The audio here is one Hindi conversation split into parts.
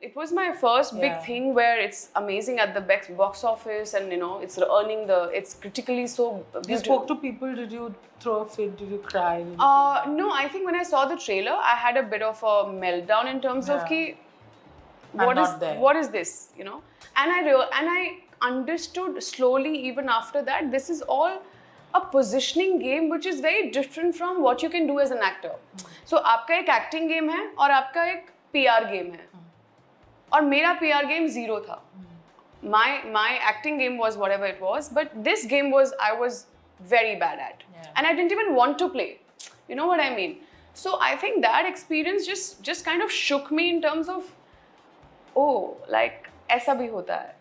It was my first big thing where it's amazing at the box office, and it's earning it's critically so beautiful. You spoke to people, did you throw a fit, did you cry? No, I think when I saw the trailer, I had a bit of a meltdown in terms of what is this, and I understood slowly even after that, this is all a positioning game which is very different from what you can do as an actor. So आपका एक acting game है और आपका एक PR game है. और मेरा PR game zero था. My acting game was whatever it was, but this game I was very bad at, and I didn't even want to play. You know what I mean? So I think that experience just kind of shook me in terms of, oh, like ऐसा भी होता है.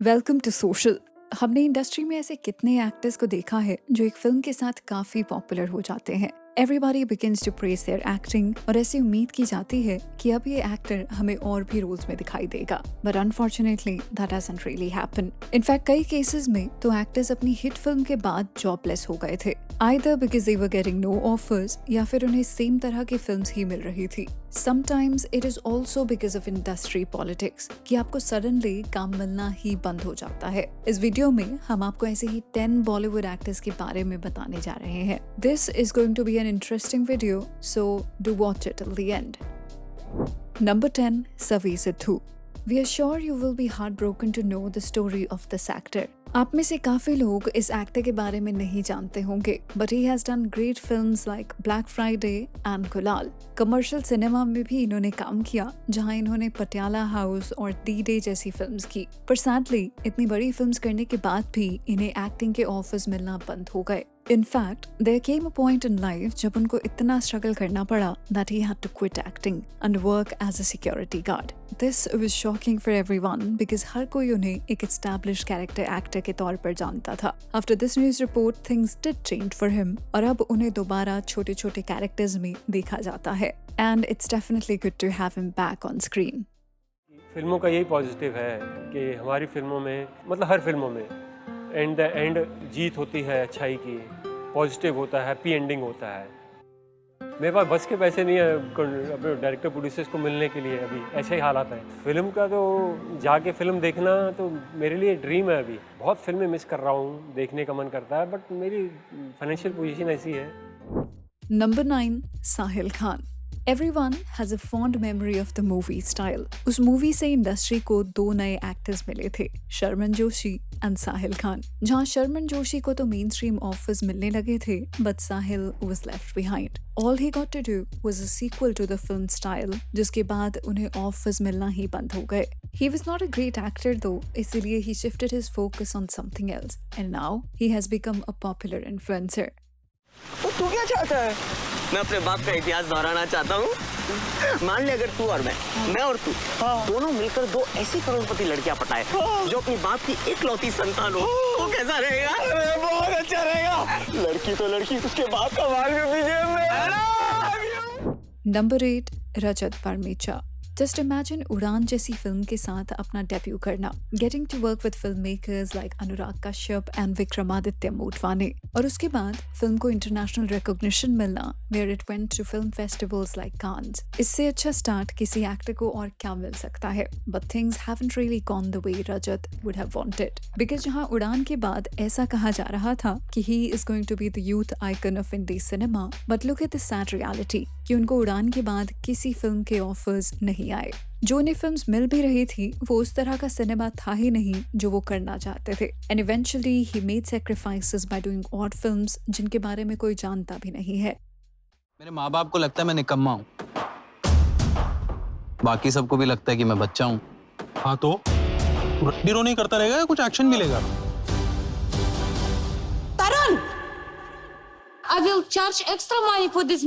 Welcome to social. हमने इंडस्ट्री में ऐसे कितने एक्टर्स को देखा है जो एक फिल्म के साथ काफी पॉपुलर हो जाते हैं। Everybody begins to praise their acting और ऐसी उम्मीद की जाती है कि अब ये एक्टर हमें और भी रोल्स में दिखाई देगा। But unfortunately, that doesn't really happen. In fact, कई केसेस में तो एक्टर्स अपनी हिट फिल्म के बाद जॉबलेस हो गए थे, either because they were getting no offers या फिर उन्हें सेम तरह की फिल्म्स ही मिल रही थी। Sometimes it is also because of industry politics कि आपको सडनली काम मिलना ही बंद हो जाता है। इस वीडियो में हम आपको ऐसे ही 10 बॉलीवुड एक्टर्स के बारे में बताने जा रहे हैं। This is going to be an interesting video, so do watch it till the end. Number 10, Savi Sidhu. We are sure you will be heartbroken to know the story of this actor. आप में से काफी लोग इस एक्टर के बारे में नहीं जानते होंगे, but he has done great films like Black Friday and Gulal. Commercial cinema में भी इन्होंने काम किया, जहां इन्होंने पटियाला हाउस और D-Day जैसी फिल्म्स की। पर सैडली इतनी बड़ी फिल्म्स करने के बाद भी इन्हें एक्टिंग के ऑफर्स मिलना बंद हो गए। In fact, there came a point in life जब उनको इतना स्ट्रगल करना पड़ा that he had to quit acting and work as a security guard. This was shocking for everyone because हर कोई उन्हें एक established character actor के तौर पर जानता था। After this news report, things did change for him और अब उन्हें दोबारा छोटे-छोटे characters में देखा जाता है। And it's definitely good to have him back on screen. फिल्मों का यही पॉजिटिव है कि हमारी फिल्मों में, मतलब हर फिल्मों में एंड द एंड जीत होती है अच्छाई की, पॉजिटिव होता है, हैप्पी एंडिंग होता है। मेरे पास बस के पैसे नहीं है अपने डायरेक्टर प्रोड्यूसर्स को मिलने के लिए, अभी ऐसे ही हालात हैं। फिल्म का तो जाके फिल्म देखना तो मेरे लिए ड्रीम है। अभी बहुत फिल्में मिस कर रहा हूँ, देखने का मन करता है, बट मेरी फाइनेंशियल पोजीशन ऐसी है। Number 9, Sahil Khan. Everyone has a fond memory of the movie style. उस मूवी से इंडस्ट्री को 2 नए एक्टर्स मिले थे, शर्मन जोशी एंड साहिल खान। जहां शर्मन जोशी को तो मेन स्ट्रीम ऑफर्स मिलने लगे थे, but Sahil was left behind. All he got to do was a sequel to the film Style, जिसके बाद उन्हें ऑफर्स मिलना ही बंद हो गए। He was not a great actor though, इसीलिए he shifted his focus on something else, and now he has become a popular influencer. तो तू क्या चाहता है? मैं अपने बाप का इतिहास दोहराना चाहता हूँ। मान ले अगर तू और मैं और तू दोनों मिलकर 2 ऐसी करोड़पति लड़कियां पटाए जो अपनी बाप की इकलौती संतान हो, तो कैसा रहेगा? बहुत अच्छा रहेगा। लड़की तो लड़की, उसके बाप का माल भी पीछे में। Number 8, रजत पारमीचा. Just imagine उड़ान जैसी फिल्म के साथ अपना डेब्यू करना, getting to work with filmmakers like Anurag Kashyap and Vikramaditya Motwane, और उसके बाद फिल्म को इंटरनेशनल रिकॉग्निशन मिलना where it went to film festivals like Cannes. इससे अच्छा स्टार्ट किसी एक्टर को और क्या मिल सकता है? But things haven't really gone the way Rajat would have wanted. Because जहां उड़ान के बाद ऐसा कहा जा रहा था कि he is going to be the youth icon of Indian cinema, but look at the sad reality कि उनको उड़ान के बाद किसी फिल्म के ऑफर्स नहीं आए। जो उन्हें फिल्म्स मिल भी रही थी, वो उस तरह का सिनेमा था ही नहीं जो वो करना चाहते थे। And eventually he made sacrifices by doing odd films जिनके बारे में कोई जानता भी नहीं है। मेरे माँ बाप को लगता है मैं निकम्मा हूँ, बाकी सबको भी लगता है कि मैं बच्चा हूँ। हाँ तो रट्टी रो नहीं करता रहेगा या कुछ एक्शन मिलेगा? Tarun, I will charge extra money for this.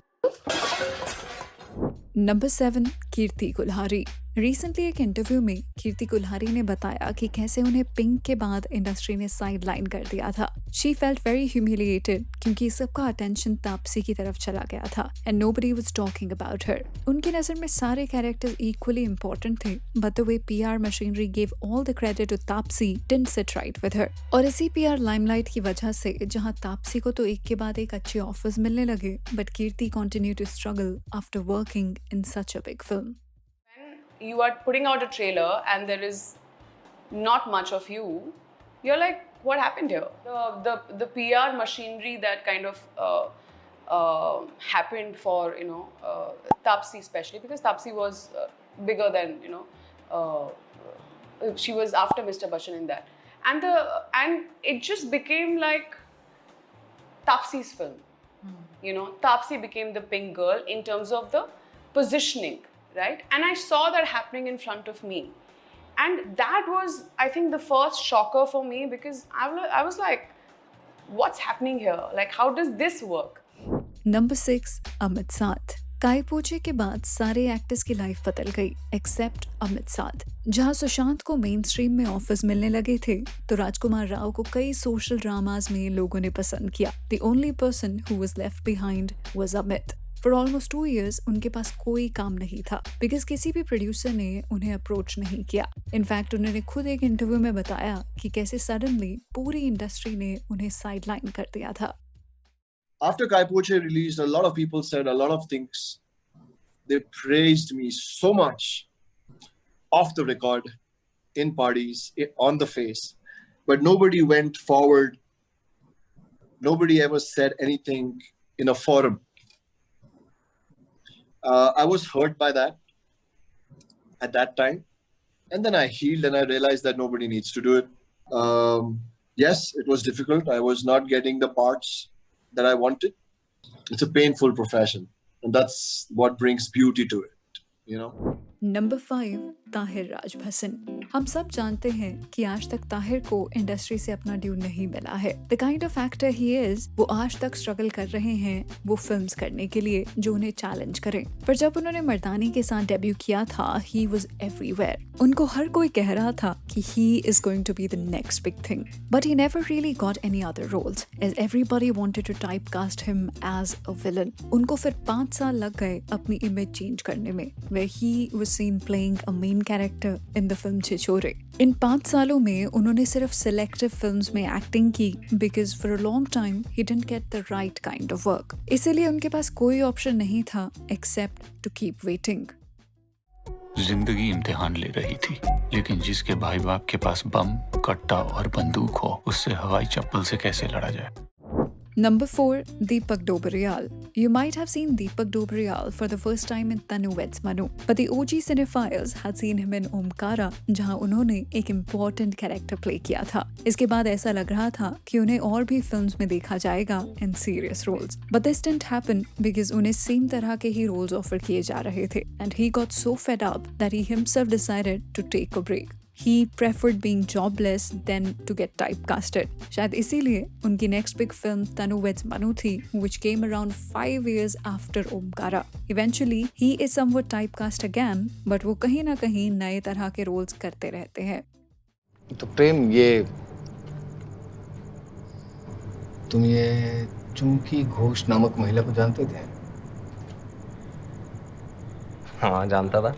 Number 7, Kirti Kulhari. Recently एक इंटरव्यू में कीर्ति कुल्हारी ने बताया कि कैसे उन्हें पिंक के बाद इंडस्ट्री ने साइड लाइन कर दिया था। शी फेल्ट वेरी ह्यूमिलिएटेड क्योंकि सबका अटेंशन तापसी की तरफ चला गया था and nobody was talking about her. उनकी नजर में सारे कैरेक्टर्स इक्वली इंपॉर्टेंट थे, but the way PR machinery give all the credit to Taapsee didn't sit right with her. और इसी PR लाइमलाइट की वजह से जहां तापसी को तो एक के बाद एक अच्छे ऑफर्स मिलने लगे, but Keerthi continue to struggle after working in such a big film. you are putting out a trailer and there is not much of you, you're like, what happened here? The PR machinery that kind of happened for, Taapsee especially, because Taapsee was bigger than, she was after Mr. Bachchan in that. And it just became like Taapsee's film. Taapsee became the pink girl in terms of the positioning, right? And I saw that happening in front of me. And that was, I think, the first shocker for me, because I was like, what's happening here? Like, how does this work? Number 6 Amit Sadh. काई पोचे के बाद सारे एक्टर्स की लाइफ बदल गई एक्सेप्ट अमित साध। जहां सुशांत को मेन स्ट्रीम में ऑफर्स मिलने लगे थे, तो राजकुमार राव को कई सोशल ड्रामास में लोगों ने पसंद किया। The only person who was left behind was Amit. For almost 2 years उनके पास कोई काम नहीं था, बिकॉज किसी भी प्रोड्यूसर ने उन्हें अप्रोच नहीं किया। इनफैक्ट उन्होंने खुद एक इंटरव्यू में बताया कि कैसे सडनली पूरी इंडस्ट्री ने उन्हें साइडलाइन कर दिया था। After Kai Poche released, a lot of people said a lot of things. They praised me so much off the record, in parties, on the face. But nobody went forward. Nobody ever said anything in a forum. I was hurt by that at that time. And then I healed and I realized that nobody needs to do it. Yes, it was difficult. I was not getting the parts that I wanted. It's a painful profession, and that's what brings beauty to it, number 5 Tahir Rajbhasan. हम सब जानते हैं कि आज तक ताहिर को इंडस्ट्री से अपना ड्यू नहीं मिला है। The kind of actor he is, वो आज तक स्ट्रगल कर रहे हैं वो फिल्म्स करने के लिए जो उन्हें चैलेंज करें। पर जब उन्होंने मर्दानी के साथ डेब्यू किया था, ही वाज एवरीवेयर। उनको हर कोई कह रहा था कि he is going to be the next big thing, but he never really got any other roles, as everybody wanted to typecast him as a villain. उनको फिर 5 साल लग गए अपनी इमेज चेंज करने में, where he was seen playing a main character in the film Chhichhore. इन 5 सालों में उन्होंने सिर्फ सिलेक्टिव फिल्म्स में एक्टिंग की, because for a long time he didn't get the right kind of work. इसीलिए उनके पास कोई ऑप्शन नहीं था एक्सेप्ट टू कीप वेटिंग। जिंदगी इम्तिहान ले रही थी, लेकिन जिसके भाई बाप के पास बम, कट्टा और बंदूक हो, उससे हवाई चप्पल से कैसे लड़ा जाए। Number 4, Deepak Dobriyal. You might have seen Deepak Dobriyal for the first time in Tanu Weds Manu, but the OG cinephiles had seen him in Omkara, जहां उन्होंने एक important character play किया था। इसके बाद ऐसा लग रहा था कि उन्हें और भी फिल्म्स में देखा जाएगा in serious roles, but this didn't happen because उन्हें सेम तरह के ही roles offer किए जा रहे थे, and he got so fed up that he himself decided to take a break. He preferred being jobless than to get typecasted. शायद इसीलिए उनकी next big film Tanu Weds Manu थी, which came around 5 years after Omkara. Eventually, he is somewhat typecast again, but वो कहीं ना कहीं नए तरह के roles करते रहते हैं। तो प्रेम, तुम ये चुमकी घोष नामक महिला को जानते थे? हाँ, जानता था।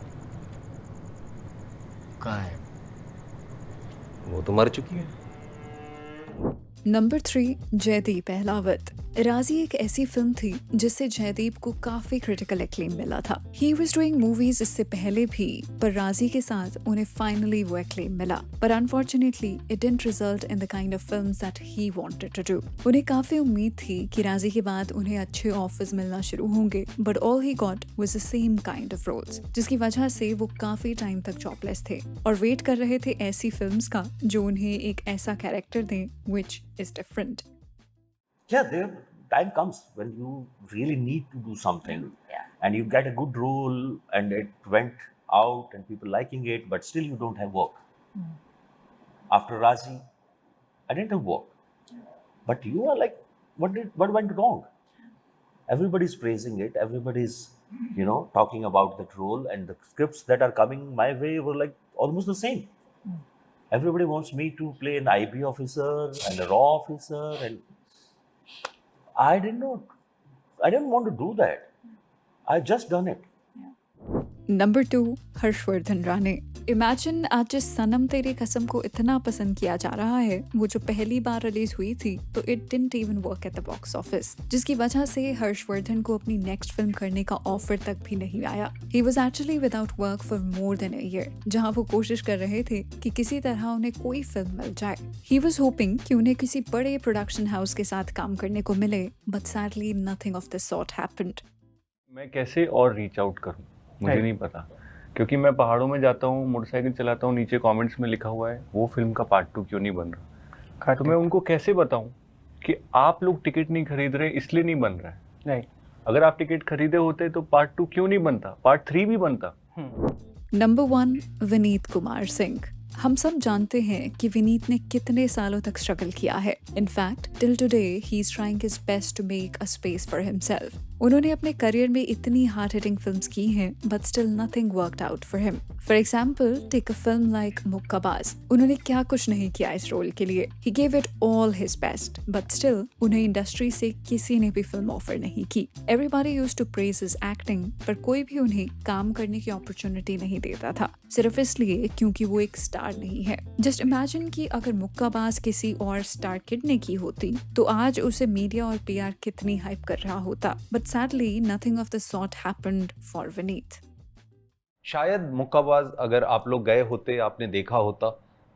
कहाँ है? वो तो मर चुकी है। नंबर 3, जयदीप अहलावत। राजी एक ऐसी फिल्म थी जिससे जयदीप को काफी क्रिटिकल एक्लेम मिला था। ही वाज डूइंग मूवीज इससे पहले भी, पर राजी के साथ उन्हें फाइनली वो एक्लेम मिला। पर unfortunately it didn't result in the kind of films that he wanted to do. उन्हें काफी उम्मीद थी कि राजी के बाद उन्हें अच्छे ऑफर्स मिलना शुरू होंगे, but all he got was the same kind of roles, जिसकी वजह से वो काफी टाइम तक जॉबलेस थे और वेट कर रहे थे ऐसी फिल्म्स का जो उन्हें एक ऐसा कैरेक्टर दें which is different. Yeah, there time comes when you really need to do something, and you get a good role, and it went out, and people liking it, but still you don't have work. After Razi, I didn't have work, but you are like, what went wrong? Everybody's praising it. Everybody's, talking about that role, and the scripts that are coming my way were like almost the same. Everybody wants me to play an IB officer and a raw officer, and I didn't want to do that. I just done it. Number 2, Harshvardhan Rane. Imagine आज जिस सनम तेरी कसम को इतना पसंद किया जा रहा है, वो जो पहली बार रिलीज हुई थी तो it didn't even work at the box office, जिसकी वजह से हर्षवर्धन को अपनी नेक्स्ट फिल्म करने का ऑफर तक भी नहीं आया। He was actually without work for more than a year, जहाँ वो कोशिश कर रहे थे कि किसी तरह उन्हें कोई फिल्म मिल जाए। ही वॉज होपिंग कि उन्हें किसी बड़े प्रोडक्शन हाउस के साथ काम करने को मिले, but sadly nothing of this sort happened. मैं कैसे और रीच आउट करूं, मुझे नहीं पता, क्योंकि मैं पहाड़ों में जाता हूँ, मोटरसाइकिल चलाता हूँ, नीचे कमेंट्स में लिखा हुआ है वो फिल्म का पार्ट 2 क्यों नहीं बन रहा। तो मैं उनको कैसे बताऊं कि आप लोग टिकट नहीं खरीद रहे इसलिए नहीं बन रहा है। नहीं, अगर आप टिकट खरीदे होते तो पार्ट 2 क्यों नहीं बनता, पार्ट 3 भी बनता। नंबर 1, विनीत कुमार सिंह। हम सब जानते हैं कि विनीत ने कितने सालों तक स्ट्रगल किया है। In fact till today he is trying his best to make a space for himself. उन्होंने अपने करियर में इतनी हार्ड हिटिंग फिल्म्स की हैं, but still nothing worked out for him. For example, take a film like Mukkabaaz. उन्होंने क्या कुछ नहीं किया इस रोल के लिए। He gave it all his best, but still उन्हें इंडस्ट्री से किसी ने भी फिल्म ऑफर नहीं की। Everybody used to praise his acting, पर कोई भी उन्हें काम करने की अपॉर्चुनिटी नहीं देता था, सिर्फ इसलिए क्योंकि वो एक स्टार नहीं है। जस्ट इमेजिन कि अगर मुक्काबाज किसी और स्टार किड ने की होती तो आज उसे मीडिया और पीआर कितनी हाइप कर रहा होता। But sadly nothing of the sort happened for Vineet. शायद मुक्काबाज अगर आप लोग गए होते, आपने देखा होता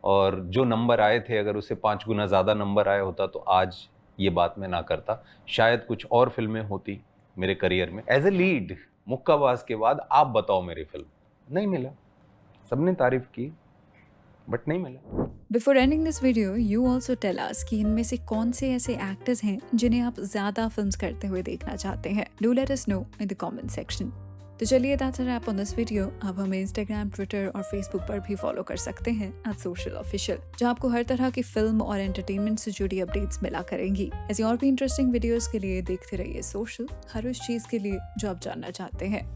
और जो नंबर आए थे अगर उससे 5 गुना ज़्यादा नंबर आया होता तो आज ये बात मैं ना करता। शायद कुछ और फिल्में होती मेरे करियर में। एज ए लीड मुक्काबाज के बाद आप बताओ मेरी फिल्म नहीं मिला। सबने तारीफ की बट नहीं मिला। Before ending this video, you also tell us कि इनमें से कौन से ऐसे एक्टर्स हैं जिन्हें आप ज्यादा फिल्म्स करते हुए देखना चाहते हैं। Do let us know in the comment section. तो चलिए that's a wrap on this video. आप हमें इंस्टाग्राम, ट्विटर और फेसबुक पर भी फॉलो कर सकते हैं @socialofficial, जहाँ आपको हर तरह की फिल्म और एंटरटेनमेंट से जुड़ी अपडेट्स मिला करेंगी। ऐसी और भी इंटरेस्टिंग वीडियोस के लिए देखते रहिए सोशल, हर उस चीज के लिए जो आप जानना चाहते हैं।